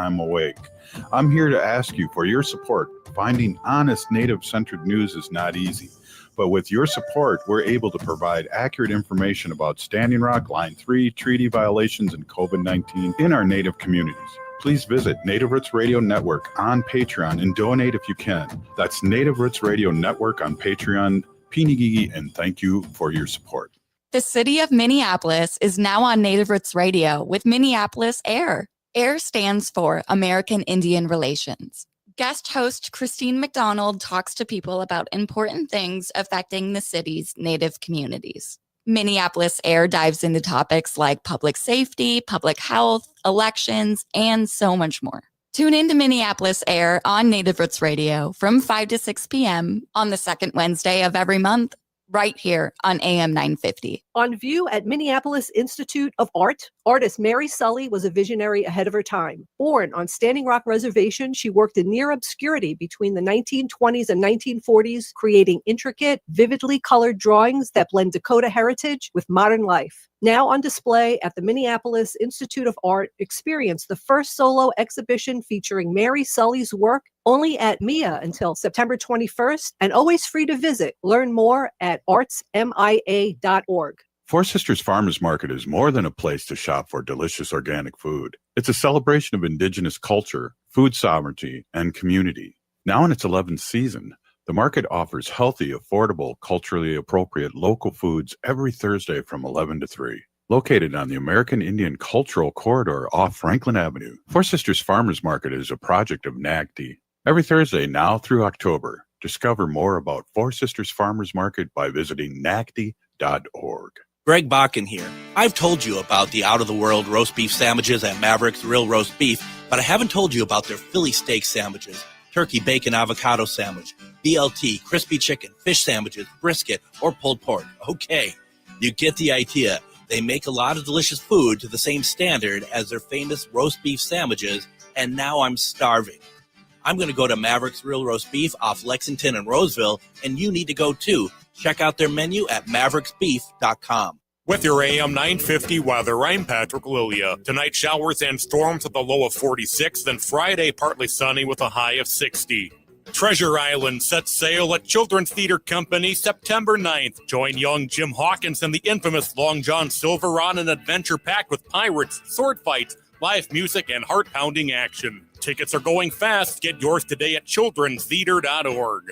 I'm Awake. I'm here to ask you for your support. Finding honest Native-centered news is not easy, but with your support, we're able to provide accurate information about Standing Rock, Line 3, treaty violations, and COVID-19 in our Native communities. Please visit Native Roots Radio Network on Patreon and donate if you can. That's Native Roots Radio Network on Patreon. Pinigigi, and thank you for your support. The city of Minneapolis is now on Native Roots Radio with Minneapolis AIR. AIR stands for American Indian Relations. Guest host Christine McDonald talks to people about important things affecting the city's Native communities. Minneapolis AIR dives into topics like public safety, public health, elections, and so much more. Tune in to Minneapolis AIR on Native Roots Radio from 5 to 6 p.m. on the second Wednesday of every month, right here on AM 950. On view at Minneapolis Institute of Art, artist Mary Sully was a visionary ahead of her time. Born on Standing Rock Reservation, she worked in near obscurity between the 1920s and 1940s, creating intricate, vividly colored drawings that blend Dakota heritage with modern life. Now on display at the Minneapolis Institute of Art, experience the first solo exhibition featuring Mary Sully's work, only at MIA until September 21st, and always free to visit. Learn more at artsmia.org. Four Sisters Farmers Market is more than a place to shop for delicious organic food. It's a celebration of Indigenous culture, food sovereignty, and community. Now in its 11th season, the market offers healthy, affordable, culturally appropriate local foods every Thursday from 11 to 3. Located on the American Indian Cultural Corridor off Franklin Avenue, Four Sisters Farmers Market is a project of NACDI. Every Thursday now through October, discover more about Four Sisters Farmers Market by visiting nacdi.org. Greg Bakken here. I've told you about the out-of-the-world roast beef sandwiches at Maverick's Real Roast Beef, but I haven't told you about their Philly steak sandwiches, turkey bacon avocado sandwich, BLT, crispy chicken, fish sandwiches, brisket, or pulled pork. Okay, you get the idea. They make a lot of delicious food to the same standard as their famous roast beef sandwiches, and now I'm starving. I'm going to go to Maverick's Real Roast Beef off Lexington and Roseville, and you need to go too. Check out their menu at mavericksbeef.com. With your AM 950 weather, I'm Patrick Lilia. Tonight, showers and storms with a low of 46, then Friday, partly sunny with a high of 60. Treasure Island sets sail at Children's Theater Company September 9th. Join young Jim Hawkins and the infamous Long John Silver on an adventure packed with pirates, sword fights, live music, and heart-pounding action. Tickets are going fast. Get yours today at childrenstheater.org.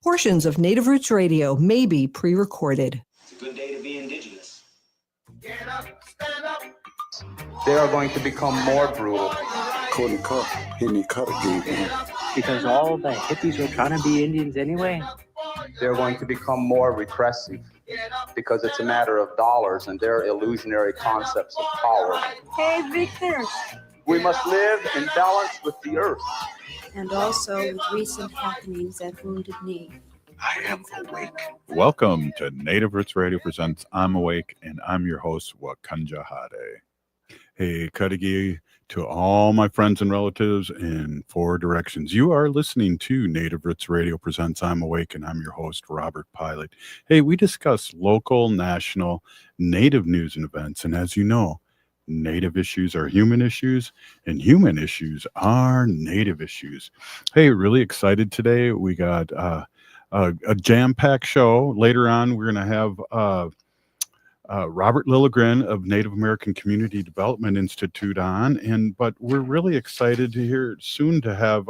Portions of Native Roots Radio may be pre-recorded. It's a good day to be Indigenous. Get up, stand up. They are going to become more brutal. Because all the hippies were trying to be Indians anyway. They're going to become more repressive because it's a matter of dollars and their illusionary concepts of power. Hey, Victor. We must live in balance with the earth. And also with recent happenings at Wounded Knee. I am awake. Welcome to Native Roots Radio presents I'm Awake, and I'm your host, Wakanja Hade. Hey, Kadigi, to all my friends and relatives in four directions. You are listening to Native Roots Radio presents I'm Awake, and I'm your host, Robert Pilot. Hey, we discuss local, national, Native news and events, and as you know, Native issues are human issues, and human issues are Native issues. Hey, really excited today. We got a jam-packed show. Later on, we're going to have Robert Liligren of Native American Community Development Institute on, but we're really excited to hear soon to have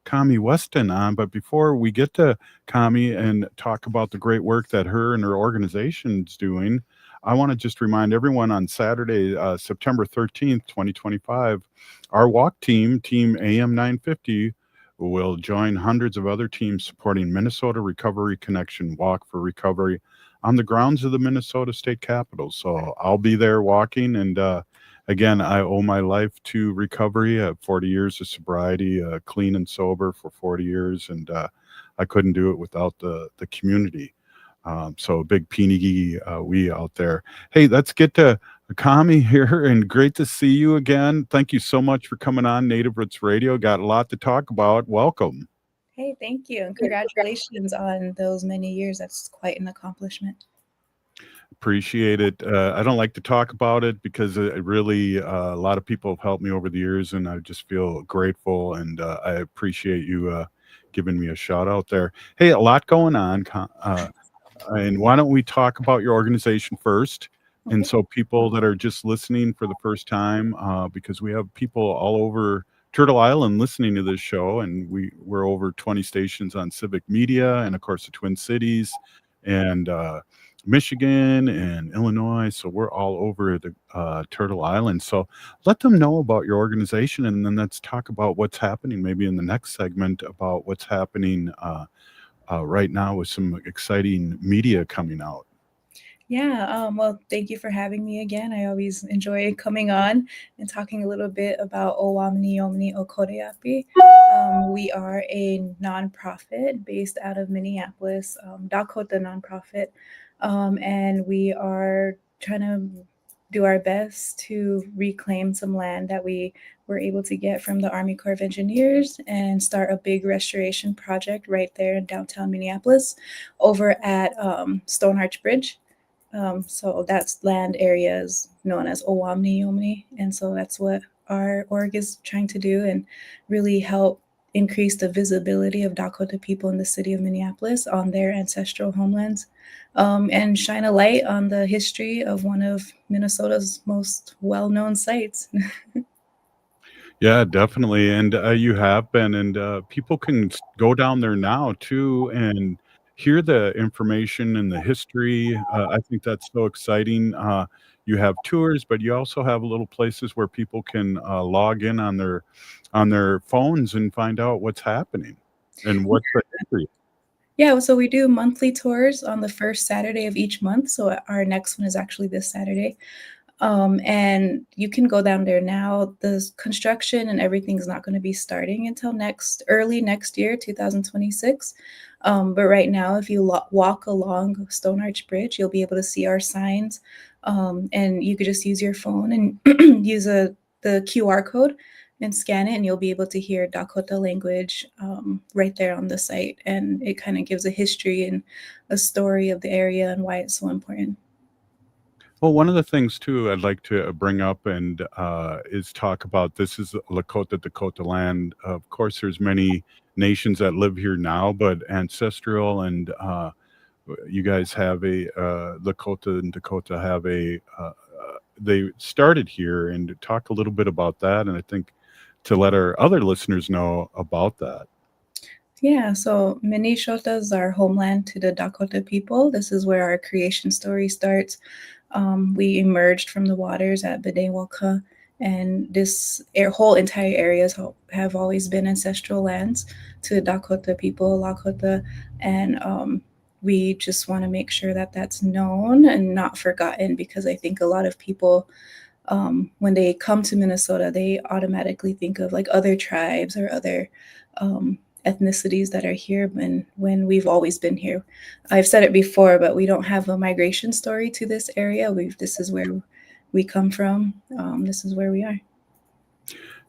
Kahomy Weston on. But before we get to Kahomy and talk about the great work that her and her organization's doing, I want to just remind everyone on Saturday, September 13th, 2025, our walk team, Team AM 950, will join hundreds of other teams supporting Minnesota Recovery Connection Walk for Recovery on the grounds of the Minnesota State Capitol. So I'll be there walking. And again, I owe my life to recovery. I have 40 years of sobriety, clean and sober for 40 years. And I couldn't do it without the community. So a big Pinigi we out there. Hey, let's get to Kahomy here, and great to see you again. Thank you so much for coming on Native Roots Radio. Got a lot to talk about. Welcome. Hey, thank you. And congratulations on those many years. That's quite an accomplishment. Appreciate it. I don't like to talk about it because it really, a lot of people have helped me over the years, and I just feel grateful, and I appreciate you giving me a shout out there. Hey, a lot going on, and why don't we talk about your organization first? And Okay. so people that are just listening for the first time, because we have people all over Turtle Island listening to this show, and we're over 20 stations on Civic Media, and of course the Twin Cities, and Michigan and Illinois. So we're all over the Turtle Island. So let them know about your organization, and then let's talk about what's happening maybe in the next segment about what's happening right now with some exciting media coming out. Yeah, well, thank you for having me again. I always enjoy coming on and talking a little bit about Owámniyomni Okhódayapi. We are a nonprofit based out of Minneapolis, Dakota nonprofit, and we are trying to do our best to reclaim some land that we were able to get from the Army Corps of Engineers and start a big restoration project right there in downtown Minneapolis over at Stone Arch Bridge. So that's land areas known as Owámniyomni. And so that's what our org is trying to do and really help increase the visibility of Dakota people in the city of Minneapolis on their ancestral homelands, and shine a light on the history of one of Minnesota's most well-known sites. Yeah, definitely. And you have been, and people can go down there now too and hear the information and the history. I think that's so exciting. You have tours, but you also have little places where people can log in on their phones and find out what's happening and what's the history. Yeah, so we do monthly tours on the first Saturday of each month. So our next one is actually this Saturday. And you can go down there now. The construction and everything's not going to be starting until early next year, 2026. But right now, if you walk along Stone Arch Bridge, you'll be able to see our signs. And you could just use your phone and use the QR code and scan it, and you'll be able to hear Dakota language right there on the site. And it kind of gives a history and a story of the area and why it's so important. Well, one of the things too I'd like to bring up and is talk about this is Lakota Dakota land. Of course, there's many nations that live here now, but ancestral and you guys have a Lakota and Dakota have a they started here, and talk a little bit about that. And I think to let our other listeners know about that. Yeah, so Minnesota is our homeland to the Dakota people. This is where our creation story starts. We emerged from the waters at Bedewaka, and this whole entire areas have always been ancestral lands to the Dakota people, Lakota, and we just want to make sure that that's known and not forgotten, because I think a lot of people, when they come to Minnesota, they automatically think of like other tribes or other ethnicities that are here when we've always been here. I've said it before, but we don't have a migration story to this area. This is where we come from. This is where we are.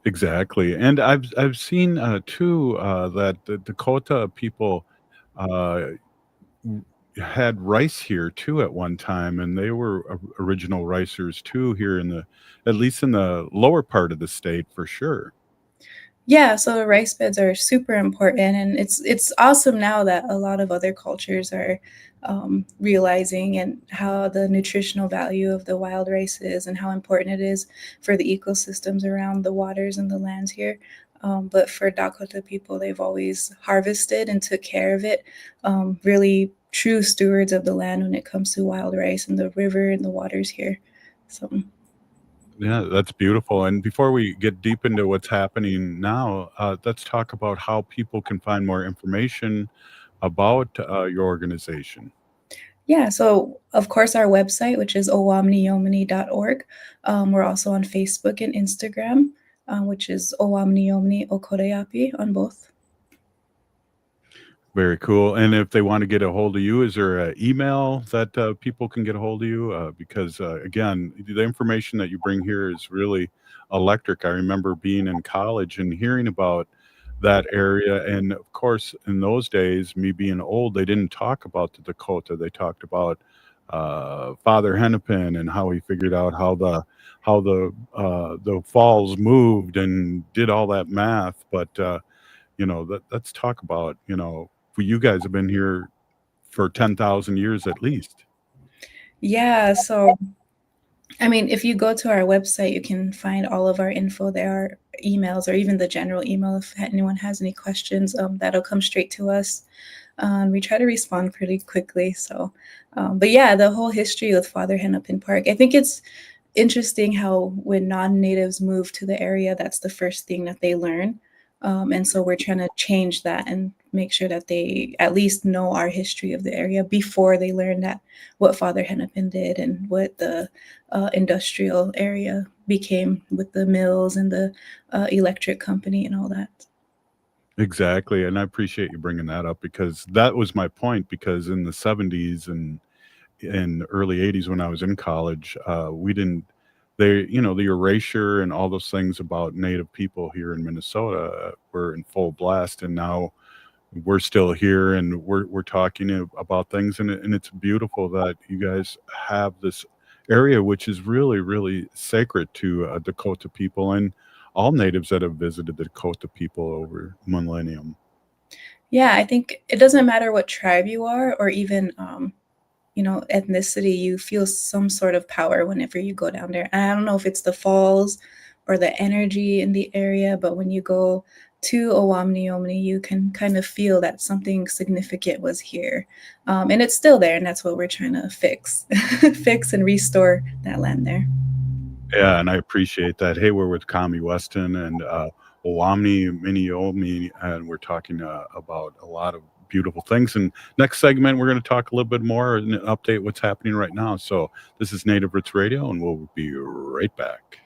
Exactly. And I've seen too that the Dakota people had rice here too at one time, and they were original ricers too here at least in the lower part of the state for sure. Yeah, so the rice beds are super important, and it's awesome now that a lot of other cultures are realizing and how the nutritional value of the wild rice is and how important it is for the ecosystems around the waters and the lands here. But for Dakota people, they've always harvested and took care of it. Really true stewards of the land when it comes to wild rice and the river and the waters here. So. Yeah, that's beautiful. And before we get deep into what's happening now, let's talk about how people can find more information about your organization. Yeah, so of course our website, which is owámniyomni.org. We're also on Facebook and Instagram, which is Owámniyomni Okhódayapi on both. Very cool. And if they want to get a hold of you, is there an email that people can get a hold of you? Because again, the information that you bring here is really electric. I remember being in college and hearing about that area. And of course, in those days, me being old, they didn't talk about the Dakota. They talked about Father Hennepin and how he figured out how the falls moved and did all that math. But let's talk about you guys have been here for 10,000 years at least. Yeah, so I mean, if you go to our website, you can find all of our info there, our emails, or even the general email if anyone has any questions. That'll come straight to us. We try to respond pretty quickly. So, but yeah, the whole history with Father Hennepin Park, I think it's interesting how when non-natives move to the area, that's the first thing that they learn. And so we're trying to change that and make sure that they at least know our history of the area before they learn that what Father Hennepin did and what the industrial area became with the mills and the electric company and all that. Exactly. And I appreciate you bringing that up because that was my point. Because in the 70s and in early 80s when I was in college, we didn't, the erasure and all those things about Native people here in Minnesota were in full blast. And now we're still here and we're talking about things. And it's beautiful that you guys have this area, which is really, really sacred to Dakota people and all natives that have visited the Dakota people over millennium. Yeah, I think it doesn't matter what tribe you are or even ethnicity, you feel some sort of power whenever you go down there. And I don't know if it's the falls or the energy in the area, but when you go to Owámniyomni, you can kind of feel that something significant was here. And it's still there, and that's what we're trying to fix and restore that land there. Yeah, and I appreciate that. Hey, we're with Kahomy Weston and Owámniyomni, and we're talking about a lot of beautiful things. And next segment, we're going to talk a little bit more and update what's happening right now. So this is Native Roots Radio, and we'll be right back.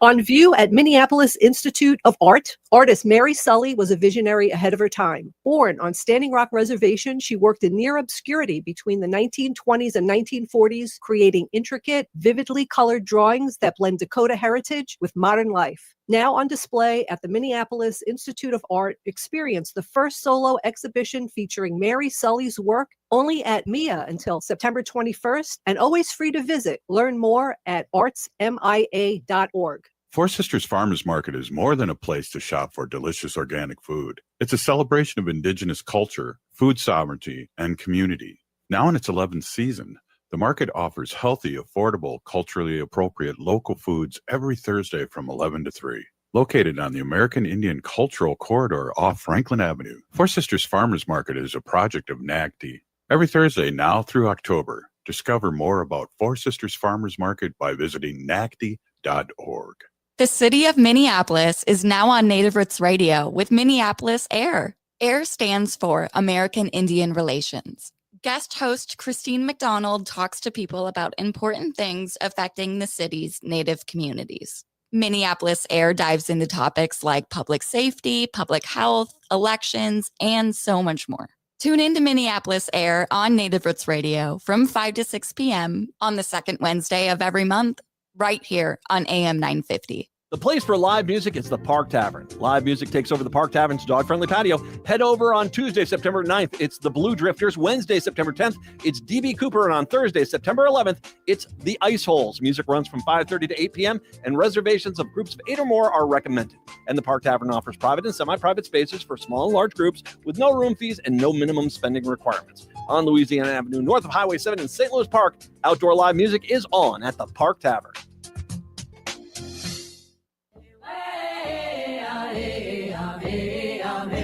On view at Minneapolis Institute of Art, artist Mary Sully was a visionary ahead of her time. Born on Standing Rock Reservation, she worked in near obscurity between the 1920s and 1940s, creating intricate, vividly colored drawings that blend Dakota heritage with modern life. Now on display at the Minneapolis Institute of Art, experience the first solo exhibition featuring Mary Sully's work, only at MIA until September 21st, and always free to visit. Learn more at artsmia.org. Four Sisters Farmers Market is more than a place to shop for delicious organic food. It's a celebration of Indigenous culture, food sovereignty, and community. Now in its 11th season, the market offers healthy, affordable, culturally appropriate local foods every Thursday from 11 to 3. Located on the American Indian Cultural Corridor off Franklin Avenue, Four Sisters Farmers Market is a project of NACDI. Every Thursday now through October, discover more about Four Sisters Farmers Market by visiting NACDI.org. The city of Minneapolis is now on Native Roots Radio with Minneapolis AIR. AIR stands for American Indian Relations. Guest host Christine McDonald talks to people about important things affecting the city's Native communities. Minneapolis AIR dives into topics like public safety, public health, elections, and so much more. Tune in to Minneapolis AIR on Native Roots Radio from 5 to 6 p.m. on the second Wednesday of every month, right here on AM 950. The place for live music is the Park Tavern. Live music takes over the Park Tavern's dog-friendly patio. Head over on Tuesday, September 9th. It's the Blue Drifters. Wednesday, September 10th, it's D.B. Cooper. And on Thursday, September 11th, it's the Ice Holes. Music runs from 5:30 to 8 p.m., and reservations of groups of 8 or more are recommended. And the Park Tavern offers private and semi-private spaces for small and large groups with no room fees and no minimum spending requirements. On Louisiana Avenue, north of Highway 7 in St. Louis Park, outdoor live music is on at the Park Tavern.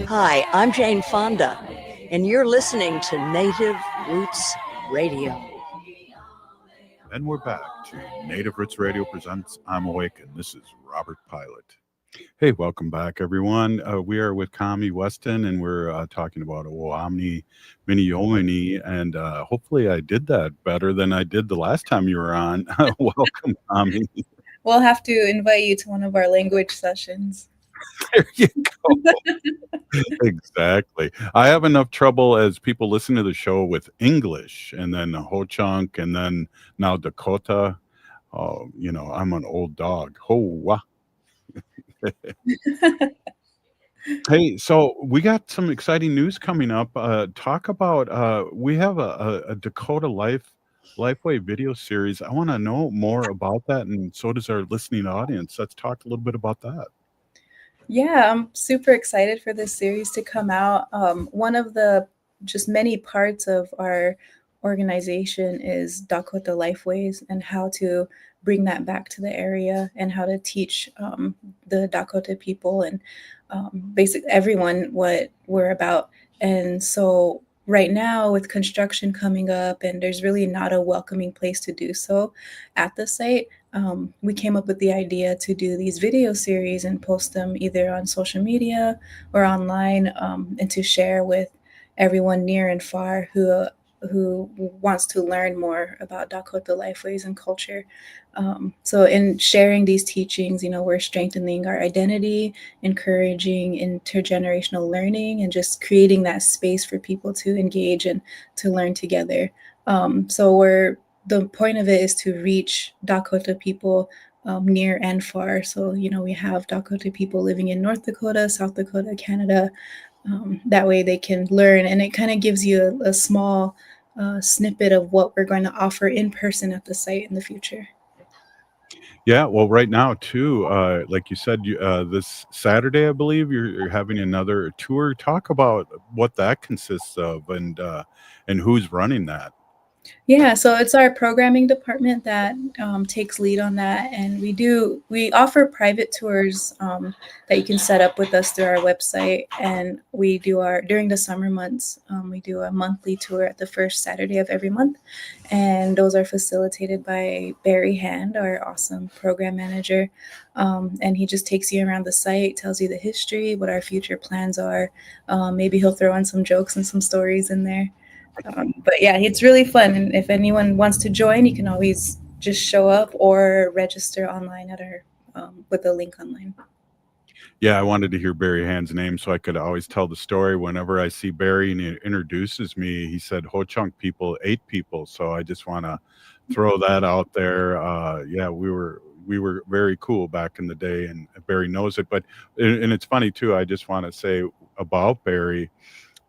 Hi, I'm Jane Fonda, and you're listening to Native Roots Radio. And we're back to Native Roots Radio presents I'm Awake, and this is Robert Pilot. Hey, welcome back, everyone. We are with Kahomy Weston, and we're talking about Owámniyomni Okhódayapi, and hopefully I did that better than I did the last time you were on. Welcome, Kahomy. we'll have to invite you to one of our language sessions. There you go. Exactly. I have enough trouble as people listen to the show with English and then Ho-Chunk and then now Dakota. Oh, I'm an old dog. Ho-wah. Hey, so we got some exciting news coming up. Talk about we have a Dakota Lifeway video series. I want to know more about that, and so does our listening audience. Let's talk a little bit about that. Yeah, I'm super excited for this series to come out. One of the just many parts of our organization is Dakota Lifeways and how to bring that back to the area and how to teach the Dakota people and basically everyone what we're about. And so right now with construction coming up and there's really not a welcoming place to do so at the site, we came up with the idea to do these video series and post them either on social media or online, and to share with everyone near and far who wants to learn more about Dakota lifeways and culture. So in sharing these teachings, we're strengthening our identity, encouraging intergenerational learning, and just creating that space for people to engage and to learn together. So the point of it is to reach Dakota people near and far. So, we have Dakota people living in North Dakota, South Dakota, Canada. That way they can learn, and it kind of gives you a small snippet of what we're going to offer in person at the site in the future. Yeah, well, right now too, like you said, this Saturday, I believe you're having another tour. Talk about what that consists of and who's running that. Yeah, so it's our programming department that takes lead on that, and we offer private tours that you can set up with us through our website, and we do during the summer months, we do a monthly tour at the first Saturday of every month, and those are facilitated by Barry Hand, our awesome program manager, and he just takes you around the site, tells you the history, what our future plans are. Maybe he'll throw in some jokes and some stories in there. But yeah, it's really fun. And if anyone wants to join, you can always just show up or register online at our with the link online. Yeah, I wanted to hear Barry Hand's name so I could always tell the story. Whenever I see Barry and he introduces me, he said Ho-Chunk people ate people. So I just want to throw that out there. Yeah, we were very cool back in the day, and Barry knows it. But and it's funny too. I just want to say about Barry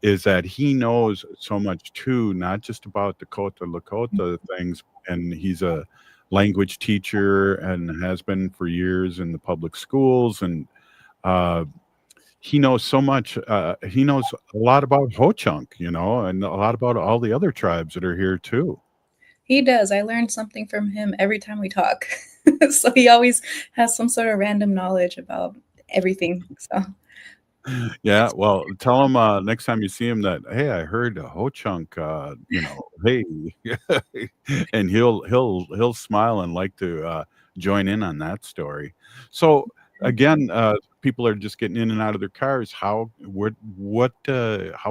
is that he knows so much too, not just about Dakota Lakota things. And he's a language teacher and has been for years in the public schools. And he knows so much. He knows a lot about Ho-Chunk, and a lot about all the other tribes that are here too. He does. I learned something from him every time we talk. So he always has some sort of random knowledge about everything. So. Yeah, well, tell him next time you see him that, hey, I heard Ho-Chunk, hey, and he'll smile and like to join in on that story. So again, people are just getting in and out of their cars. How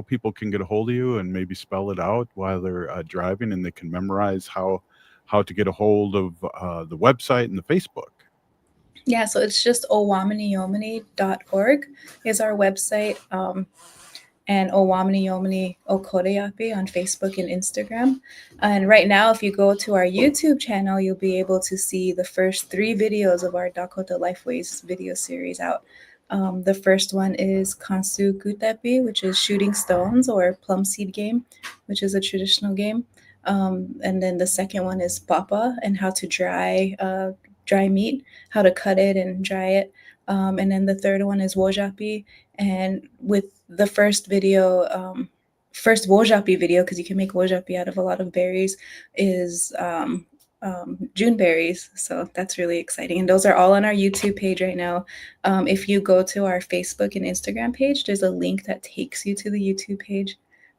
people can get a hold of you and maybe spell it out while they're driving, and they can memorize how to get a hold of the website and the Facebook. Yeah, so it's just Owámniyomni.org is our website, and Owámniyomni Okhódayapi on Facebook and Instagram. And right now, if you go to our YouTube channel, you'll be able to see the first 3 videos of our Dakota Lifeways video series out. The first one is Kansu Kutapi, which is shooting stones, or plum seed game, which is a traditional game. And then the second one is Papa, and how to dry meat, how to cut it and dry it. And then the third one is Wojapi. And with the first video, first Wojapi video, because you can make Wojapi out of a lot of berries, is June berries. So that's really exciting. And those are all on our YouTube page right now. If you go to our Facebook and Instagram page, there's a link that takes you to the YouTube page.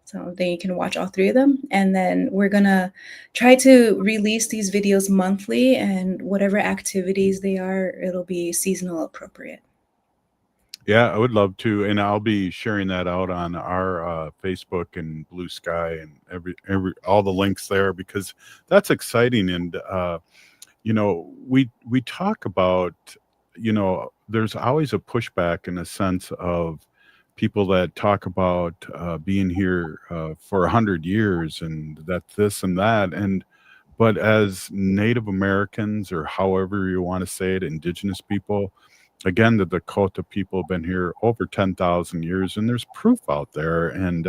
So then you can watch all 3 of them. And then we're going to try to release these videos monthly, and whatever activities they are, it'll be seasonal appropriate. Yeah, I would love to. And I'll be sharing that out on our Facebook and Blue Sky and every all the links there, because that's exciting. And, we talk about, there's always a pushback in a sense of people that talk about being here for 100 years and that this and that. But as Native Americans, or however you want to say it, indigenous people, again, the Dakota people have been here over 10,000 years, and there's proof out there. And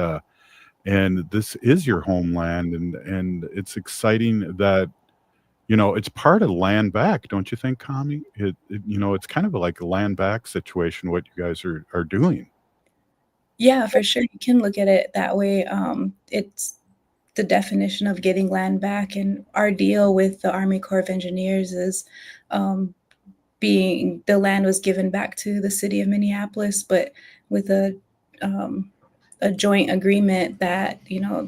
this is your homeland, and it's exciting that it's part of land back, don't you think, Kami? It's kind of like a land back situation, what you guys are doing. Yeah, for sure. You can look at it that way. It's the definition of getting land back, and our deal with the Army Corps of Engineers is being the land was given back to the city of Minneapolis, but with a joint agreement that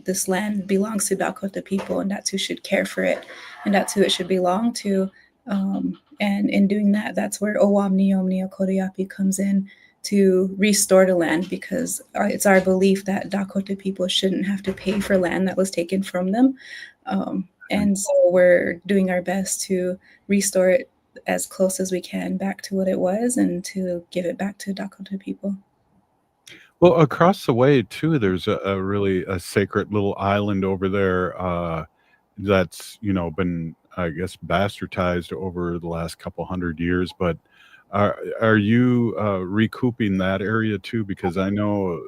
this land belongs to Dakota people, and that's who should care for it, and that's who it should belong to. And in doing that, that's where Owámniyomni Okhódayapi comes in to restore the land, because it's our belief that Dakota people shouldn't have to pay for land that was taken from them. And so we're doing our best to restore it as close as we can back to what it was, and to give it back to Dakota people. Well, across the way too, there's a really a sacred little island over there that's been, I guess, bastardized over the last couple hundred years. But are you recouping that area too? Because I know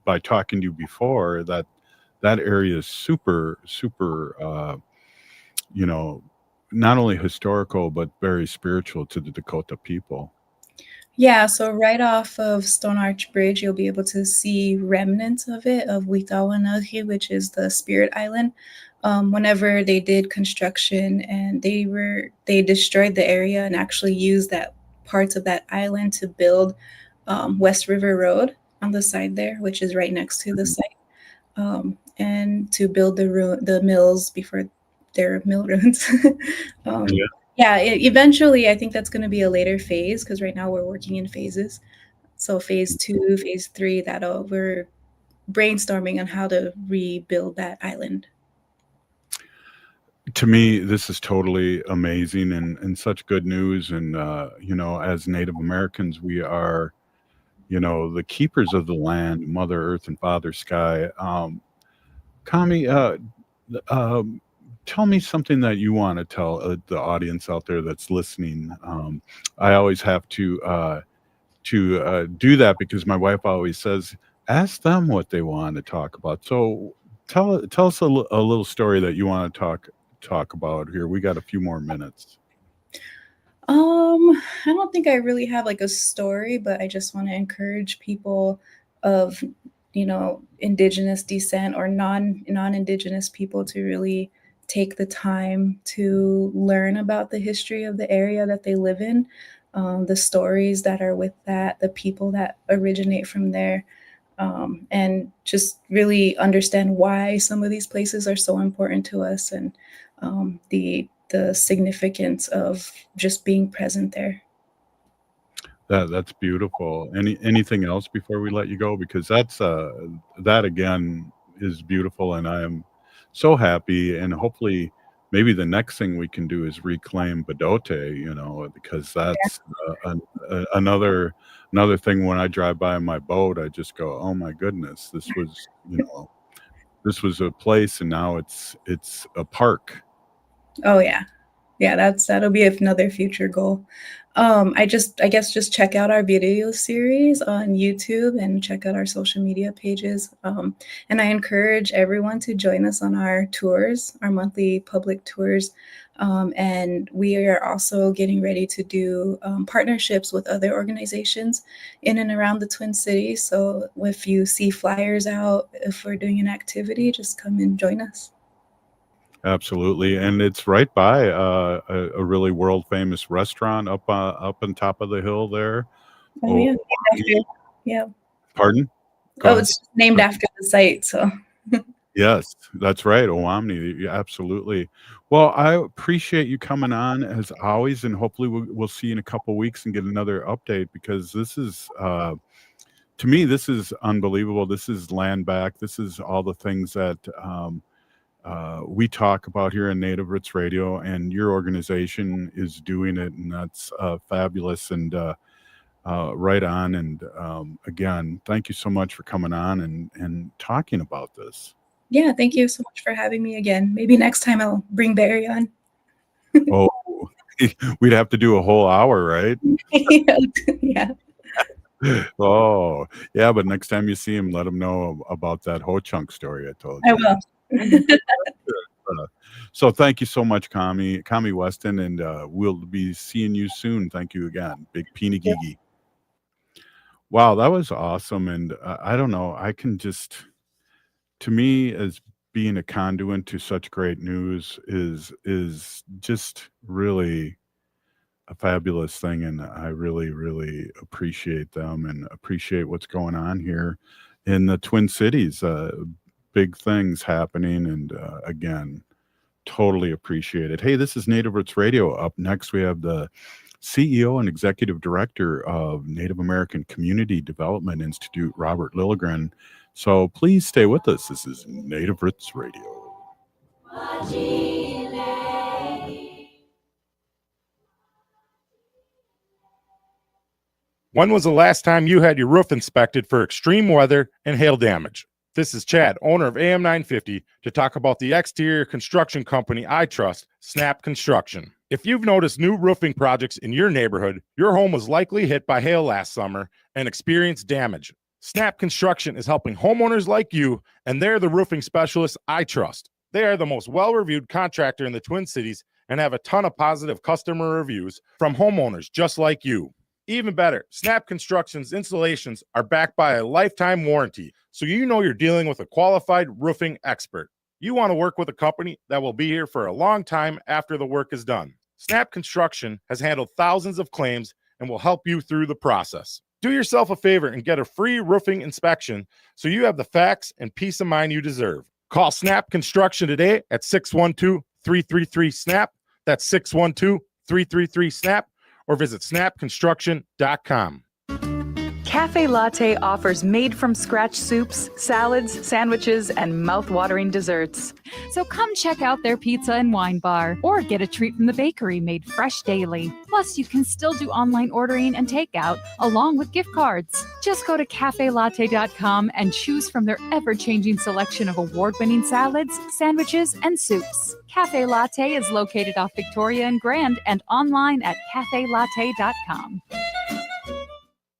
by talking to you before that area is super, not only historical but very spiritual to the Dakota people. Yeah, so right off of Stone Arch Bridge, you'll be able to see remnants of it, of Owámniyomni, which is the spirit island. Whenever they did construction, and they destroyed the area and actually used that parts of that island to build West River Road on the side there, which is right next to the site, and to build the mills before their mill ruins. Eventually, I think that's going to be a later phase, because right now we're working in phases. So phase 2, phase 3, we're brainstorming on how to rebuild that island. To me, this is totally amazing and such good news. And, as Native Americans, we are, the keepers of the land, Mother Earth and Father Sky. Kami, tell me something that you want to tell the audience out there that's listening. I always have to do that, because my wife always says, ask them what they want to talk about. So tell us a little story that you want to talk about here. We got a few more minutes. I don't think I really have like a story, but I just want to encourage people of indigenous descent or non-indigenous people to really take the time to learn about the history of the area that they live in, the stories that are with that, the people that originate from there, and just really understand why some of these places are so important to us, and the significance of just being present there. That's beautiful. Anything else before we let you go? Because that again is beautiful, and I am so happy. And hopefully, maybe the next thing we can do is reclaim Bedote, because that's another thing. When I drive by my boat, I just go, oh my goodness, this was a place, and now it's a park. Oh yeah. That'll be another future goal. I guess just check out our video series on YouTube and check out our social media pages. And I encourage everyone to join us on our tours, our monthly public tours. And we are also getting ready to do partnerships with other organizations in and around the Twin Cities. So if you see flyers out, if we're doing an activity, just come and join us. Absolutely, and it's right by a really world famous restaurant up on top of the hill there. Oh yeah, yeah. Pardon? It's named after the site. So. Yes, that's right, Owámni. Absolutely. Well, I appreciate you coming on as always, and hopefully we'll see you in a couple of weeks and get another update, because this is, to me, this is unbelievable. This is land back. This is all the things that we talk about here in Native Roots Radio, and your organization is doing it, and that's fabulous and right on. And again, thank you so much for coming on and talking about this. Yeah, thank you so much for having me again. Maybe next time I'll bring Barry on. Oh, we'd have to do a whole hour, right? Yeah. Oh, yeah, but next time you see him, let him know about that Ho Chunk story I told you. I will. So thank you so much, Kahomy Weston, and we'll be seeing you soon. Thank you again. Big Peeny Gigi. Wow, that was awesome. And I don't know, I can just, to me, as being a conduit to such great news is just really a fabulous thing. And I really, really appreciate them and appreciate what's going on here in the Twin Cities. Big things happening. And again, totally appreciate it. Hey, this is Native Roots Radio. Up next, we have the CEO and Executive Director of Native American Community Development Institute, Robert Liligren. So please stay with us. This is Native Roots Radio. When was the last time you had your roof inspected for extreme weather and hail damage? This is Chad, owner of AM 950, to talk about the exterior construction company I trust, Snap Construction. If you've noticed new roofing projects in your neighborhood, your home was likely hit by hail last summer and experienced damage. Snap Construction is helping homeowners like you, and they're the roofing specialists I trust. They are the most well-reviewed contractor in the Twin Cities and have a ton of positive customer reviews from homeowners just like you. Even better, Snap Construction's installations are backed by a lifetime warranty, so you know you're dealing with a qualified roofing expert. You want to work with a company that will be here for a long time after the work is done. Snap Construction has handled thousands of claims and will help you through the process. Do yourself a favor and get a free roofing inspection so you have the facts and peace of mind you deserve. Call Snap Construction today at 612-333-SNAP. That's 612-333-SNAP. Or visit snapconstruction.com. Cafe Latte offers made-from-scratch soups, salads, sandwiches, and mouth-watering desserts. So come check out their pizza and wine bar, or get a treat from the bakery made fresh daily. Plus, you can still do online ordering and takeout, along with gift cards. Just go to cafelatte.com and choose from their ever-changing selection of award-winning salads, sandwiches, and soups. Cafe Latte is located off Victoria and Grand and online at cafelatte.com.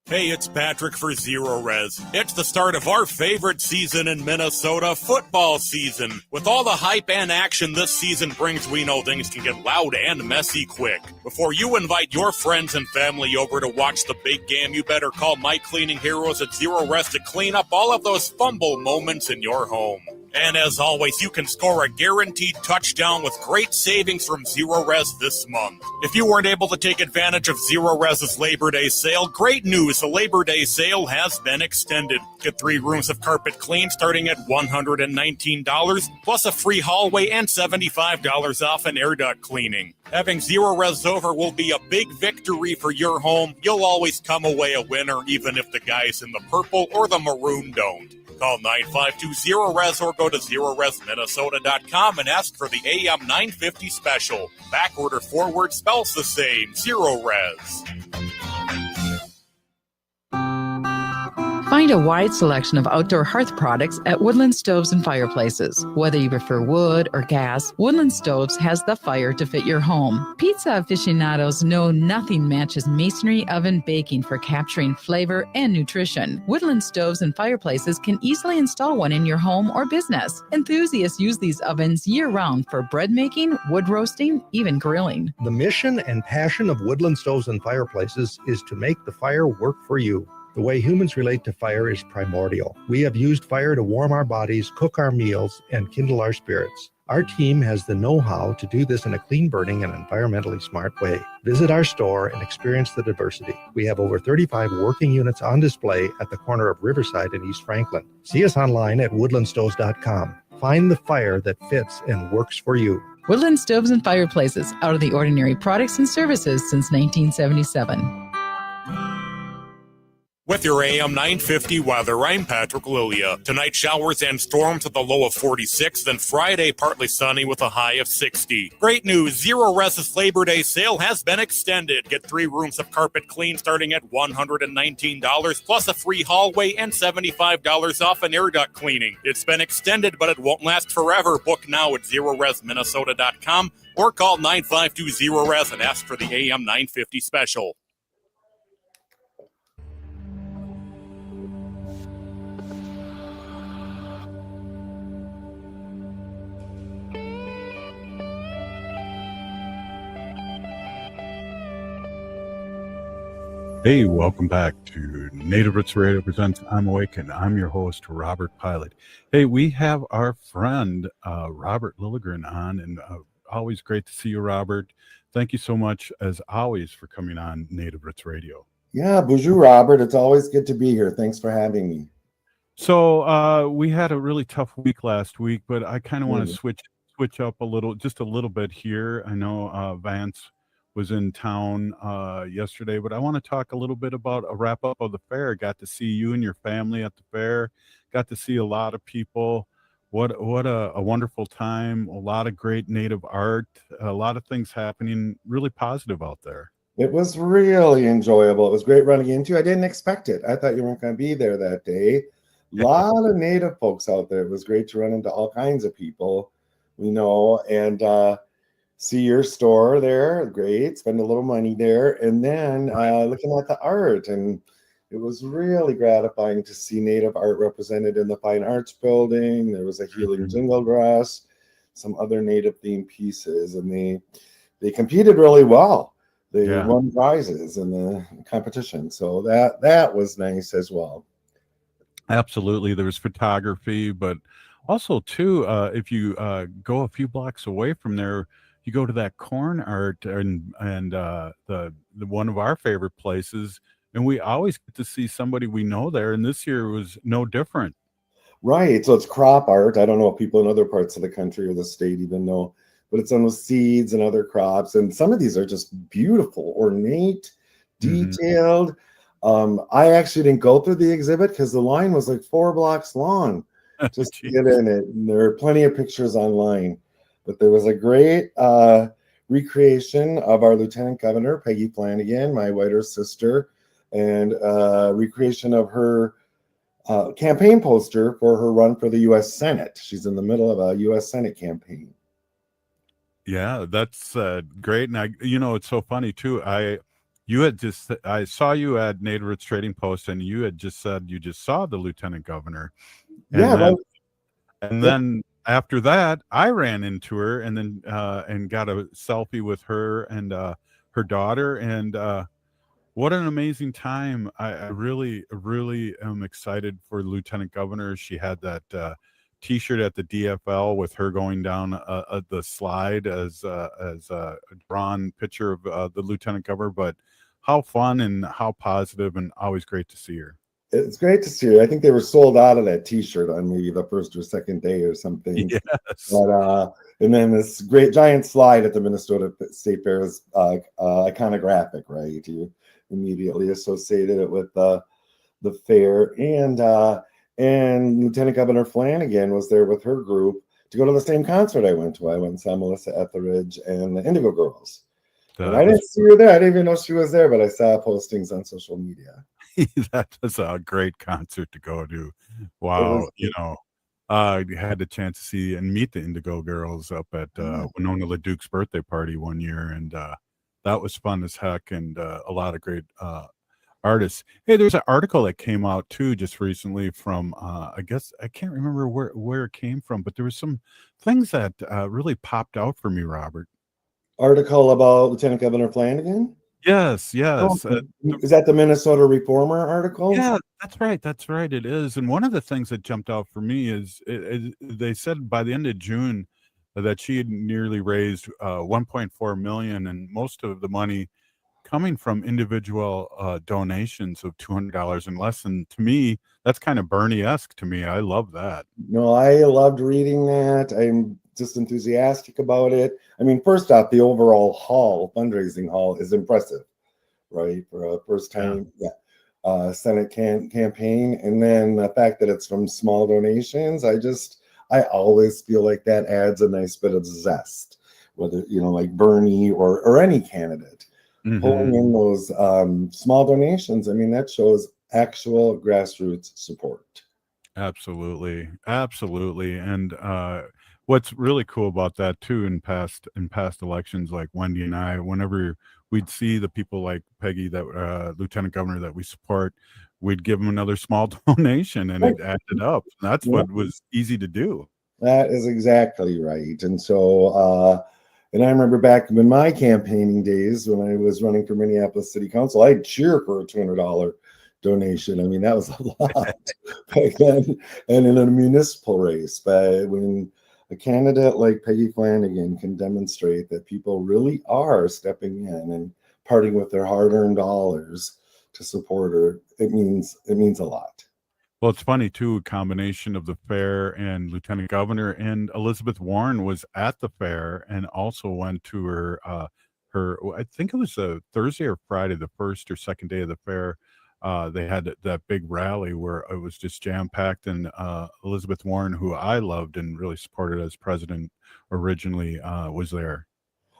Hey, it's Patrick for Zero Res. It's the start of our favorite season in Minnesota, football season. With all the hype and action this season brings, we know things can get loud and messy quick. Before you invite your friends and family over to watch the big game, you better call my cleaning heroes at Zero Res to clean up all of those fumble moments in your home. And as always, you can score a guaranteed touchdown with great savings from Zero Res this month. If you weren't able to take advantage of Zero Res's Labor Day sale, great news, the Labor Day sale has been extended. Get 3 rooms of carpet clean starting at $119, plus a free hallway and $75 off an air duct cleaning. Having Zero Res over will be a big victory for your home. You'll always come away a winner, even if the guys in the purple or the maroon don't. Call 952-ZERO-RES or go to ZeroResMinnesota.com and ask for the AM 950 special. Backward or forward spells the same. Zero Res. Find a wide selection of outdoor hearth products at Woodland Stoves and Fireplaces. Whether you prefer wood or gas, Woodland Stoves has the fire to fit your home. Pizza aficionados know nothing matches masonry oven baking for capturing flavor and nutrition. Woodland Stoves and Fireplaces can easily install one in your home or business. Enthusiasts use these ovens year-round for bread making, wood roasting, even grilling. The mission and passion of Woodland Stoves and Fireplaces is to make the fire work for you. The way humans relate to fire is primordial. We have used fire to warm our bodies, cook our meals, and kindle our spirits. Our team has the know-how to do this in a clean burning and environmentally smart way. Visit our store and experience the diversity. We have over 35 working units on display at the corner of Riverside and East Franklin. See us online at woodlandstoves.com. Find the fire that fits and works for you. Woodland Stoves and Fireplaces, out of the ordinary products and services since 1977. With your AM 950 weather, I'm Patrick Lilia. Tonight, showers and storms with a low of 46, then Friday, partly sunny with a high of 60. Great news, Zero Res's Labor Day sale has been extended. Get 3 rooms of carpet clean starting at $119, plus a free hallway and $75 off an air duct cleaning. It's been extended, but it won't last forever. Book now at ZeroResMinnesota.com or call 952-0RES and ask for the AM 950 special. Hey, welcome back to Native Roots Radio Presents I'm Awake, and I'm your host, Robert Pilot. Hey, we have our friend, Robert Liligren on, and always great to see you, Robert. Thank you so much, as always, for coming on Native Roots Radio. Yeah, bonjour, Robert. It's always good to be here. Thanks for having me. So we had a really tough week last week, but I kind of want to switch up just a little bit here. I know Vance was in town yesterday, but I want to talk a little bit about a wrap up of the fair. Got to see you and your family at the fair. Got to see a lot of people. What a wonderful time. A lot of great Native art. A lot of things happening. Really positive out there. It was really enjoyable. It was great running into. I didn't expect it. I thought you weren't going to be there that day. A lot of Native folks out there. It was great to run into all kinds of people, and see your store there. Great. Spend a little money there. And then looking at the art. And it was really gratifying to see Native art represented in the Fine Arts Building. There was a Healing Jingle Dress, some other Native themed pieces. And they competed really well. They won prizes in the competition. So that was nice as well. Absolutely. There was photography, but also too, if you go a few blocks away from there, you go to that corn art and the one of our favorite places, and we always get to see somebody we know there. And this year was no different. Right. So it's crop art. I don't know if people in other parts of the country or the state even know, but it's on with seeds and other crops. And some of these are just beautiful, ornate, detailed. I actually didn't go through the exhibit because the line was like 4 blocks long just to get in it. And there are plenty of pictures online. But there was a great recreation of our Lieutenant Governor, Peggy Flanagan, my whiter sister, and recreation of her campaign poster for her run for the U.S. Senate. She's in the middle of a U.S. Senate campaign. Yeah, that's great. And it's so funny too. I saw you at Native Roots Trading Post, and you had just said you just saw the Lieutenant Governor. And then after that, I ran into her and then and got a selfie with her and her daughter. And what an amazing time. I really, really am excited for Lieutenant Governor. She had that T-shirt at the DFL with her going down the slide as a drawn picture of the Lieutenant Governor. But how fun and how positive, and always great to see her. It's great to see her. I think they were sold out of that T-shirt on maybe the first or second day or something. Yes. But, and then this great giant slide at the Minnesota State Fair is iconographic, right? You immediately associated it with the fair. And Lieutenant Governor Flanagan was there with her group to go to the same concert I went to. I went and saw Melissa Etheridge and the Indigo Girls. And I didn't see her there. I didn't even know she was there, but I saw postings on social media. That was a great concert to go to. Wow. I had the chance to see and meet the Indigo Girls up at Winona LeDuc's birthday party one year. And that was fun as heck, and a lot of great artists. Hey, there's an article that came out too just recently from I guess I can't remember where it came from, but there were some things that really popped out for me, Robert. Article about Lieutenant Governor Flanagan? Yes. Is that the Minnesota Reformer article? Yeah, that's right. It is. And one of the things that jumped out for me is they said by the end of June that she had nearly raised $1.4 million, and most of the money coming from individual donations of $200 and less. And to me, that's kind of Bernie-esque to me. I love that. No, I loved reading that. I'm just enthusiastic about it. I mean, first off, the overall fundraising haul is impressive, right? For a first time. Yeah. Senate campaign, and then the fact that it's from small donations, I always feel like that adds a nice bit of zest, whether like Bernie or any candidate pulling in those small donations. I mean, that shows actual grassroots support. Absolutely. And what's really cool about that too, in past elections, like Wendy and I, whenever we'd see the people like Peggy, that Lieutenant Governor that we support, we'd give them another small donation, and it added up. That's what was easy to do. That is exactly right. And so, and I remember back in my campaigning days when I was running for Minneapolis City Council, I'd cheer for a $200 donation. I mean, that was a lot back then. And in a municipal race, but when a candidate like Peggy Flanagan can demonstrate that people really are stepping in and parting with their hard-earned dollars to support her, it means a lot. Well, it's funny too, a combination of the fair and Lieutenant Governor, and Elizabeth Warren was at the fair and also went to her I think it was a Thursday or Friday, the first or second day of the fair. They had that big rally where it was just jam-packed, and Elizabeth Warren, who I loved and really supported as president originally, was there.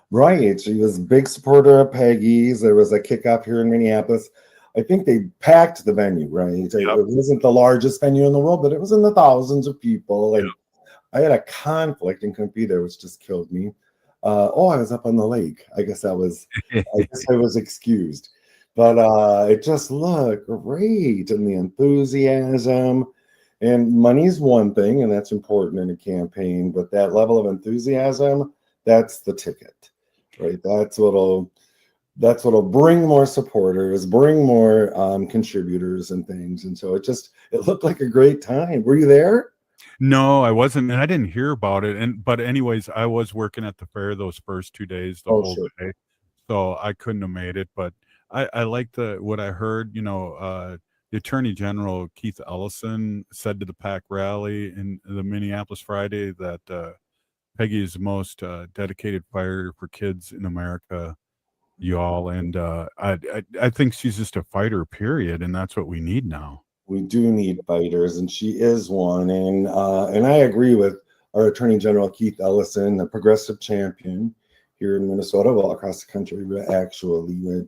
Right. She was a big supporter of Peggy's. There was a kickoff here in Minneapolis. I think they packed the venue, right? Yep. It wasn't the largest venue in the world, but it was in the thousands of people. And I had a conflict and couldn't be there, which just killed me. I was up on the lake. I guess I was excused. But it just looked great, and the enthusiasm, and money's one thing, and that's important in a campaign, but that level of enthusiasm, that's the ticket, right? That's what'll bring more supporters, bring more contributors and things. And so it looked like a great time. Were you there? No, I wasn't, and I didn't hear about it. But anyways, I was working at the fair those first 2 days, the whole day, so I couldn't have made it. But I liked what I heard. The Attorney General Keith Ellison said to the PAC rally in the Minneapolis Friday that Peggy is the most dedicated fighter for kids in America, y'all. And I think she's just a fighter, period, and that's what we need now. We do need fighters, and she is one. And I agree with our Attorney General Keith Ellison, a progressive champion here in Minnesota, well, across the country, actually.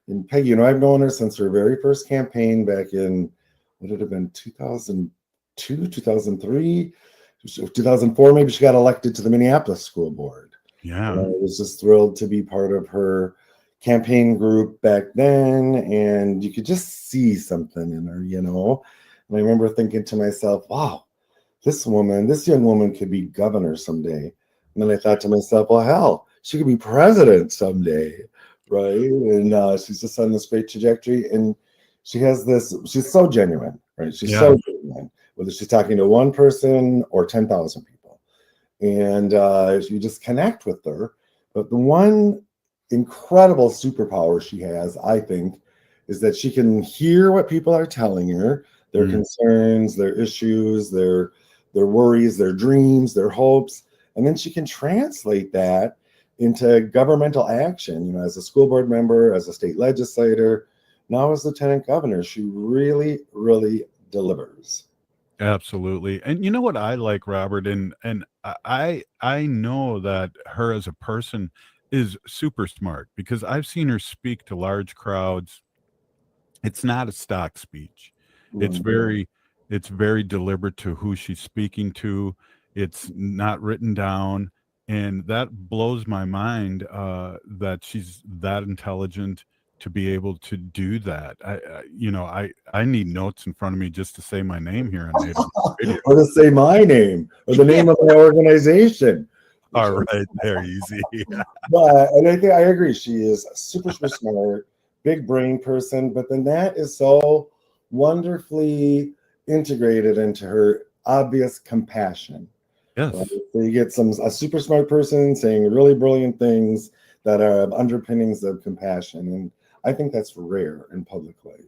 And Peggy, I've known her since her very first campaign back in, would it have been 2002, 2003, 2004? Maybe she got elected to the Minneapolis School Board. Yeah. And I was just thrilled to be part of her campaign group back then, and you could just see something in her, And I remember thinking to myself, wow, this young woman could be governor someday. And then I thought to myself, well, hell, she could be president someday, right? And she's just on this great trajectory, and she's so genuine, right? She's so genuine, whether she's talking to one person or 10,000 people. And you just connect with her. But the one incredible superpower she has, I think, is that she can hear what people are telling her, their concerns, their issues, their worries, their dreams, their hopes, and then she can translate that into governmental action. As a school board member, as a state legislator, now as lieutenant governor, she really, really delivers. Absolutely. And you know what I like, Robert, and I know that her as a person is super smart, because I've seen her speak to large crowds. It's not a stock speech. It's very deliberate to who she's speaking to. It's not written down, and that blows my mind that she's that intelligent to be able to do that. I need notes in front of me just to say my name here on Native Radio. Or to say my name or the name of my organization. All right, there, easy. And I think I agree. She is super, super smart, big brain person, but then that is so wonderfully integrated into her obvious compassion. Yes. Right? So you get a super smart person saying really brilliant things that are underpinnings of compassion. And I think that's rare in public life.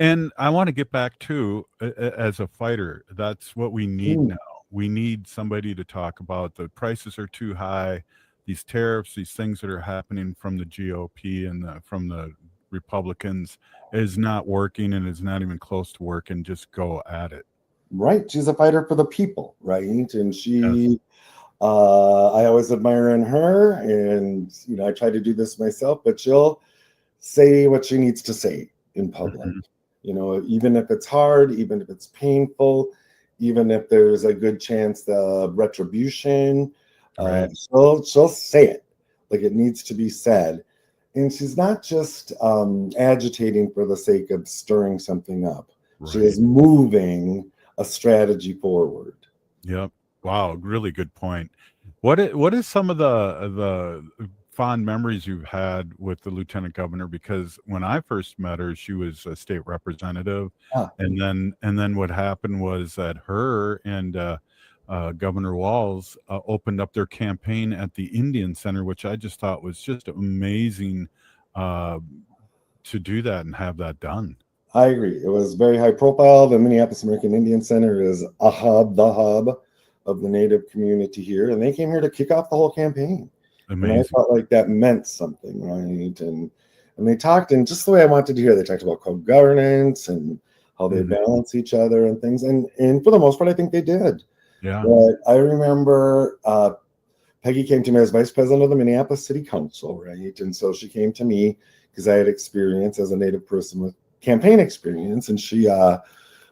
And I want to get back to, as a fighter, that's what we need now. We need somebody to talk about the prices are too high, these tariffs, these things that are happening from the GOP and from the Republicans is not working and is not even close to working. Just go at it. Right. She's a fighter for the people, right? And she, I always admire in her, and, you know, I try to do this myself, but she'll say what she needs to say in public. You know, even if it's hard, even if it's painful, even if there's a good chance of retribution, she'll say it like it needs to be said. And she's not just agitating for the sake of stirring something up. She is moving a strategy forward. Yep. Wow. Really good point. What is some of the fond memories you've had with the lieutenant governor? Because when I first met her, she was a state representative, and then what happened was that her and Governor Walz opened up their campaign at the Indian Center, which I just thought was just amazing to do that and have that done. I agree. It was very high profile. The Minneapolis American Indian Center is the hub of the Native community here, and they came here to kick off the whole campaign. Amazing. And I felt like that meant something, right? And they talked in just the way I wanted to hear. They talked about co-governance and how they balance each other and things. And for the most part, I think they did. Yeah. But I remember Peggy came to me as vice president of the Minneapolis City Council, right? And so she came to me because I had experience as a Native person with campaign experience. And she, I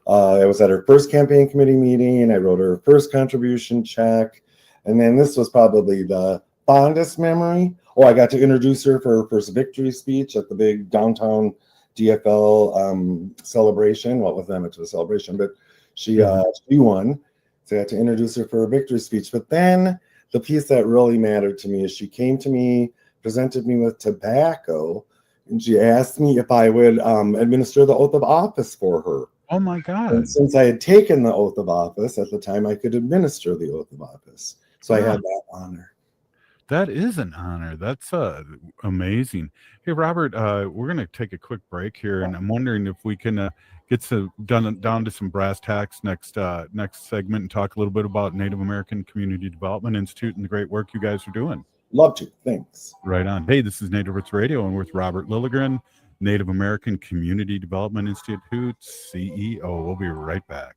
was at her first campaign committee meeting, and I wrote her first contribution check. And then this was probably the fondest memory. I got to introduce her for her first victory speech at the big downtown DFL celebration. Well, with them, it was a celebration, but she won. So I got to introduce her for her victory speech. But then the piece that really mattered to me is she came to me, presented me with tobacco, and she asked me if I would administer the oath of office for her. Oh my God. And since I had taken the oath of office at the time, I could administer the oath of office. So I had that honor. That is an honor. That's amazing. Hey, Robert, we're going to take a quick break here, and I'm wondering if we can get down to some brass tacks next segment and talk a little bit about Native American Community Development Institute and the great work you guys are doing. Love to. Thanks. Right on. Hey, this is Native Roots Radio, and we're with Robert Liligren, Native American Community Development Institute CEO. We'll be right back.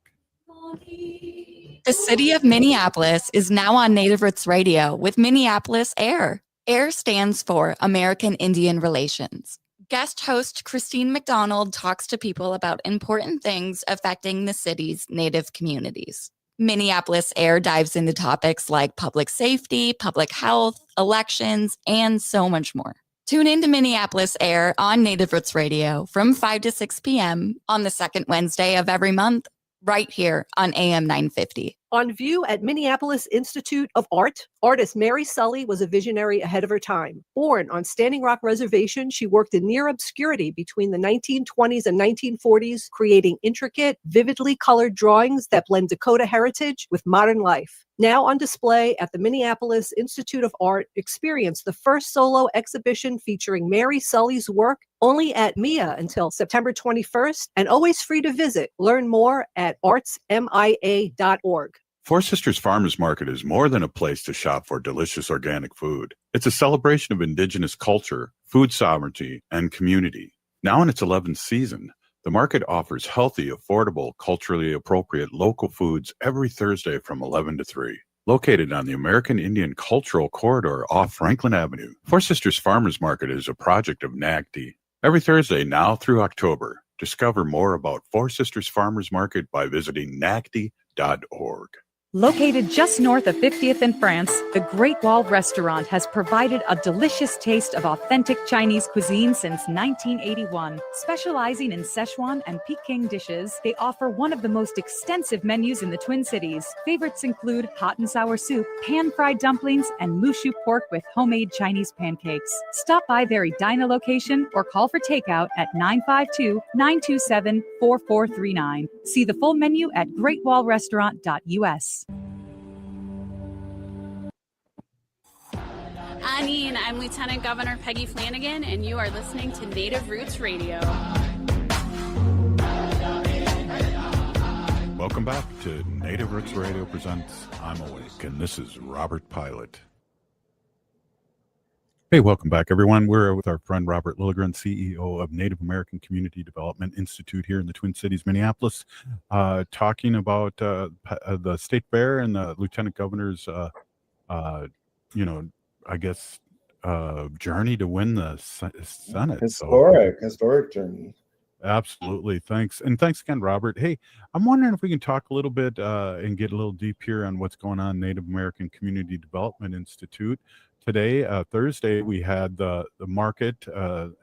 The city of Minneapolis is now on Native Roots Radio with Minneapolis AIR. AIR stands for American Indian Relations. Guest host Christine McDonald talks to people about important things affecting the city's Native communities. Minneapolis AIR dives into topics like public safety, public health, elections, and so much more. Tune in to Minneapolis AIR on Native Roots Radio from 5 to 6 p.m. on the second Wednesday of every month, right here on AM 950. On view at Minneapolis Institute of Art, artist Mary Sully was a visionary ahead of her time. Born on Standing Rock Reservation, she worked in near obscurity between the 1920s and 1940s, creating intricate, vividly colored drawings that blend Dakota heritage with modern life. Now on display at the Minneapolis Institute of Art, experience the first solo exhibition featuring Mary Sully's work, only at MIA until September 21st, and always free to visit. Learn more at artsmia.org. Four Sisters Farmers Market is more than a place to shop for delicious organic food. It's a celebration of Indigenous culture, food sovereignty, and community. Now in its 11th season, the market offers healthy, affordable, culturally appropriate local foods every Thursday from 11 to 3. Located on the American Indian Cultural Corridor off Franklin Avenue, Four Sisters Farmers Market is a project of NACDI. Every Thursday now through October, discover more about Four Sisters Farmers Market by visiting nacdi.org. Located just north of 50th in France, the Great Wall Restaurant has provided a delicious taste of authentic Chinese cuisine since 1981. Specializing in Szechuan and Peking dishes, they offer one of the most extensive menus in the Twin Cities. Favorites include hot and sour soup, pan-fried dumplings, and mushu pork with homemade Chinese pancakes. Stop by their Edina location or call for takeout at 952-927-4439. See the full menu at greatwallrestaurant.us. Anine, I'm Lieutenant Governor Peggy Flanagan, and you are listening to Native Roots Radio. Welcome back to Native Roots Radio presents I'm Awake, and this is Robert Pilot. Hey, welcome back, everyone. We're with our friend Robert Liligren, CEO of Native American Community Development Institute here in the Twin Cities, Minneapolis, talking about the state fair and the lieutenant governor's, I guess, journey to win the Senate. Historic journey. Absolutely. Thanks. And thanks again, Robert. Hey, I'm wondering if we can talk a little bit and get a little deep here on what's going on Native American Community Development Institute. Today, Thursday, we had the market,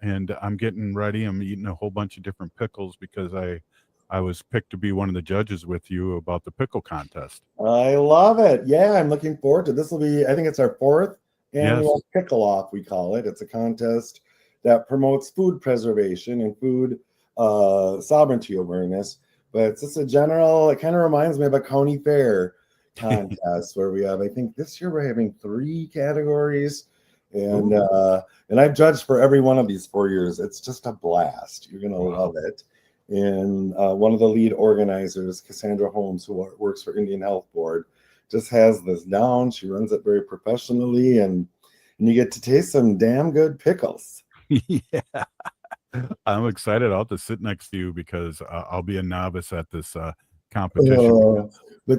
and I'm getting ready. I'm eating a whole bunch of different pickles because I was picked to be one of the judges with you about the pickle contest. I love it. Yeah, I'm looking forward to this. Will be, I think it's our 4th annual pickle off, we call it. It's a contest that promotes food preservation and food sovereignty awareness. But it's just a general, it kind of reminds me of a county fair contest where we have, I think this year we're having 3 categories, and I've judged for every one of these 4 years. It's just a blast. You're gonna love it. And one of the lead organizers, Cassandra Holmes, who works for Indian Health Board, just has this down. She runs it very professionally, and you get to taste some damn good pickles. Yeah, I'm excited. I'll have to sit next to you because I'll be a novice at this competition. But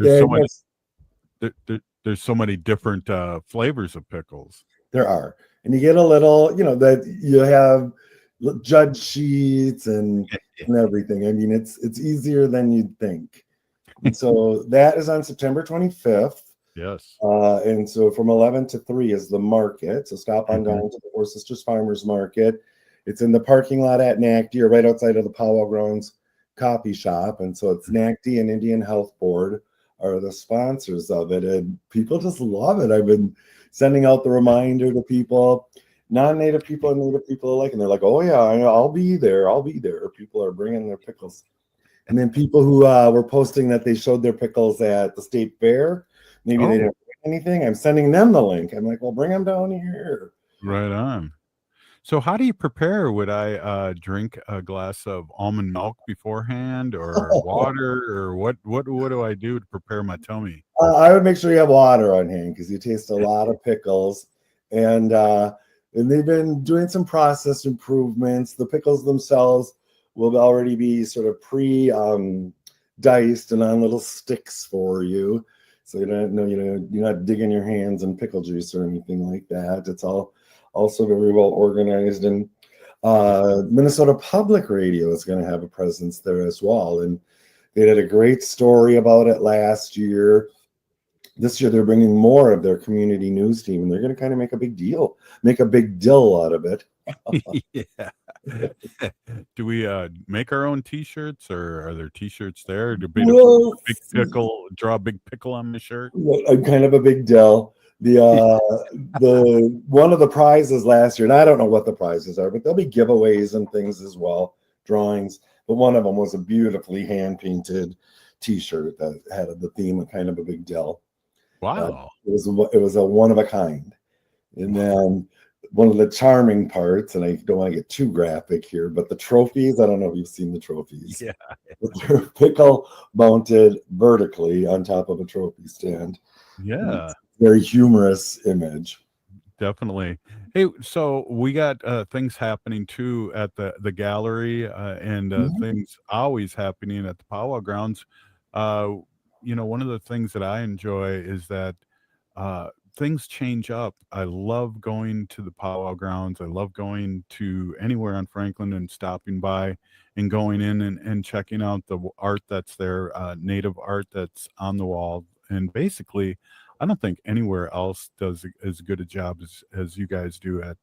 there's so many different flavors of pickles. There are, and you get a little, that you have judge sheets and everything. I mean, it's easier than you'd think. And so that is on September 25th. Yes. And so from 11 to 3 is the market. So stop on down to the Four Sisters Farmers Market. It's in the parking lot at NACDI, or right outside of the Powwow Grounds coffee shop. And so it's NACDI and Indian Health Board are the sponsors of it, and people just love it. I've been sending out the reminder to people, non-native people and native people alike, and they're like, oh yeah, I'll be there. People are bringing their pickles. And then people who were posting that they showed their pickles at the state fair, maybe they didn't bring anything, I'm sending them the link. I'm like, well, bring them down here. Right on. So how do you prepare? Would I drink a glass of almond milk beforehand, or water, or what do I do to prepare my tummy? I would make sure you have water on hand because you taste a lot of pickles, and they've been doing some process improvements. The pickles themselves will already be sort of diced and on little sticks for you, so you don't know, you're not digging your hands in pickle juice or anything like that. It's all also very well organized, and Minnesota Public Radio is going to have a presence there as well. And they did a great story about it last year. This year, they're bringing more of their community news team, and they're going to kind of make a big dill out of it. Yeah. Do we make our own T-shirts, or are there T-shirts there? Do draw a big pickle on my shirt? I'm kind of a big dill. The one of the prizes last year, and I don't know what the prizes are, but there'll be giveaways and things as well, drawings. But one of them was a beautifully hand-painted T-shirt that had the theme of kind of a big dill. Wow! It was a one of a kind. And then one of the charming parts, and I don't want to get too graphic here, but the trophies. I don't know if you've seen the trophies. Yeah, they're pickle mounted vertically on top of a trophy stand. Yeah. Very humorous image. Definitely. Hey, so we got things happening too at the gallery, and things always happening at the Powwow Grounds. One of the things that I enjoy is that things change up. I love going to the Powwow Grounds. I love going to anywhere on Franklin and stopping by and going in and checking out the art that's there, native art that's on the wall. And basically, I don't think anywhere else does as good a job as you guys do at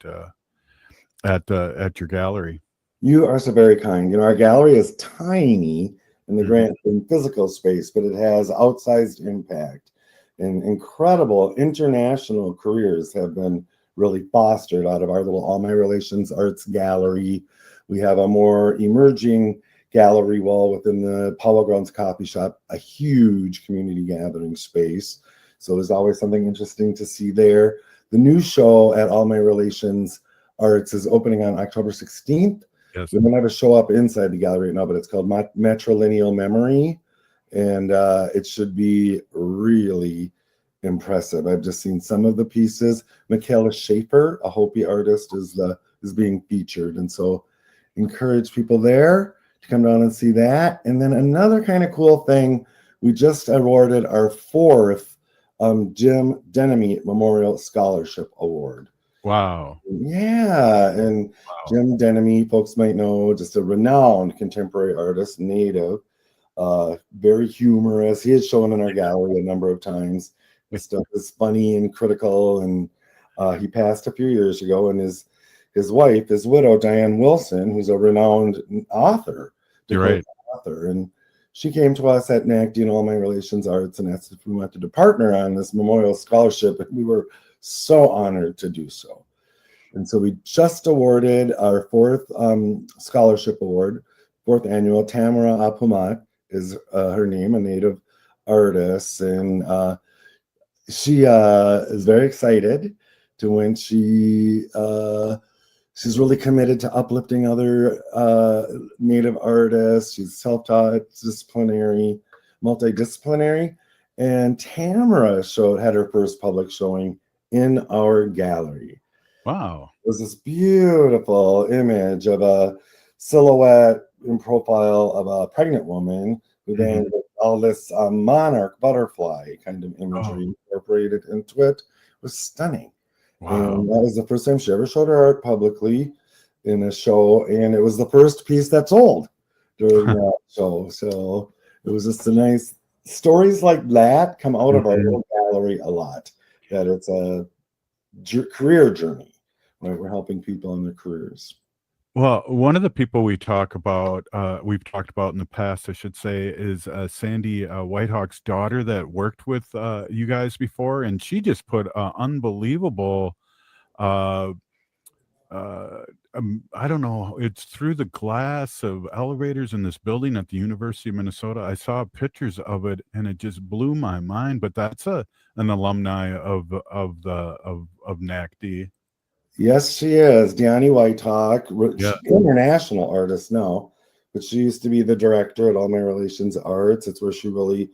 your gallery. You are so very kind. Our gallery is tiny in the grand in physical space, but it has outsized impact, and incredible international careers have been really fostered out of our little All My Relations Arts Gallery. We have a more emerging gallery wall within the Powwow Grounds Coffee Shop, a huge community gathering space. So there's always something interesting to see there. The new show at All My Relations Arts is opening on October 16th. Yes. We don't have a show up inside the gallery right now, but it's called Matrilineal Memory. And it should be really impressive. I've just seen some of the pieces. Michaela Schaefer, a Hopi artist, is being featured, and so encourage people there to come down and see that. And then another kind of cool thing, we just awarded our 4th Jim Denemy Memorial Scholarship Award. Wow. Yeah, and Jim Denemy, folks might know, just a renowned contemporary artist, Native, very humorous. He has shown in our gallery a number of times. His stuff is funny and critical, and he passed a few years ago, and his wife, his widow, Diane Wilson, who's a renowned author, You're right. author, and she came to us at NACDI and All My Relations Arts and asked if we wanted to partner on this memorial scholarship, and we were so honored to do so. And so we just awarded our 4th scholarship award, 4th annual. Tamara Apumat is her name, a Native artist, and she is very excited to win. She's really committed to uplifting other Native artists. She's self-taught, multidisciplinary, and Tamara had her first public showing in our gallery. Wow. It was this beautiful image of a silhouette in profile of a pregnant woman who then with all this monarch butterfly kind of imagery incorporated into it. It was stunning. Wow. And that was the first time she ever showed her art publicly in a show, and it was the first piece that sold during that show. So it was just a nice stories like that come out of our little gallery a lot. That it's a career journey, right? We're helping people in their careers. Well, one of the people we've talked about in the past, I should say, is Sandy Whitehawk's daughter that worked with you guys before, and she just put unbelievable. I don't know. It's through the glass of elevators in this building at the University of Minnesota. I saw pictures of it, and it just blew my mind. But that's an alumni of NACDI. Yes, she is. Deani Whitehawk, international artist now, but she used to be the director at All My Relations Arts. It's where she really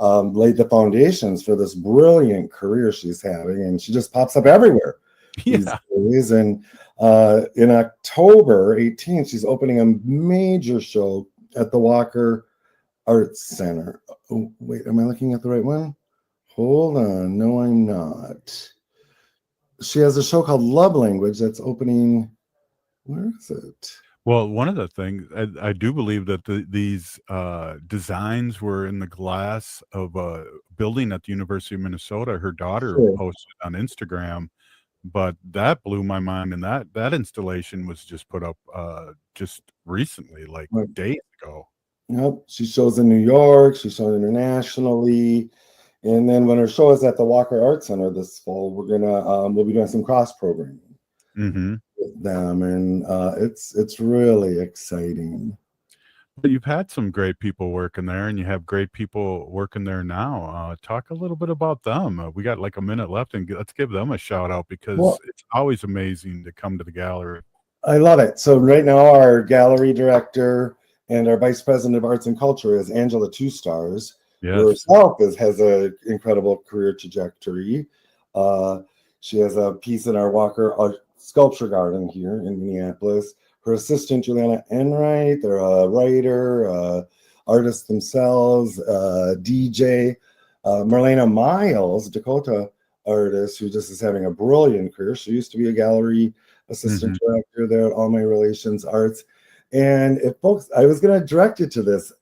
laid the foundations for this brilliant career she's having, and she just pops up everywhere these days. And in October 18th, she's opening a major show at the Walker Arts Center. Oh, wait, am I looking at the right one? Hold on. No, I'm not. She has a show called Love Language that's opening. Where is it? Well, one of the things I do believe that these designs were in the glass of a building at the University of Minnesota. Her daughter posted on Instagram, but that blew my mind. And that installation was just put up just recently, like days ago. Yep, she shows in New York. She's shown internationally. And then when her show is at the Walker Arts Center this fall, we'll be doing some cross programming with them, and it's really exciting. But you've had some great people working there, and you have great people working there now. Talk a little bit about them. We got like a minute left, and let's give them a shout out because it's always amazing to come to the gallery. I love it. So right now, our gallery director and our vice president of arts and culture is Angela Two Stars. Who herself has an incredible career trajectory. She has a piece in our Walker Sculpture Garden here in Minneapolis. Her assistant, Juliana Enright, they're a writer, artists themselves, DJ. Marlena Miles, Dakota artist, who just is having a brilliant career. She used to be a gallery assistant director there at All My Relations Arts. And if folks, I was going to direct you to this.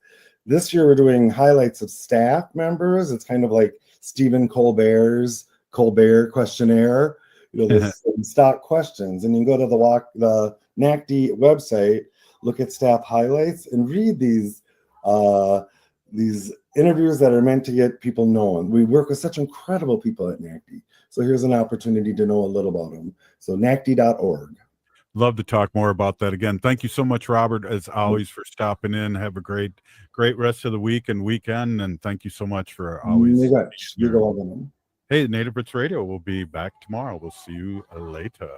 This year, we're doing highlights of staff members. It's kind of like Stephen Colbert's Colbert questionnaire. There's some stock questions, and you can go to the NACDI website, look at staff highlights, and read these interviews that are meant to get people known. We work with such incredible people at NACDI, so here's an opportunity to know a little about them. So NACDI.org. Love to talk more about that. Again, thank you so much, Robert, as always, for stopping in. Have a great rest of the week and weekend, and thank you so much for always. Hey, Native Roots Radio will be back tomorrow. We'll see you later.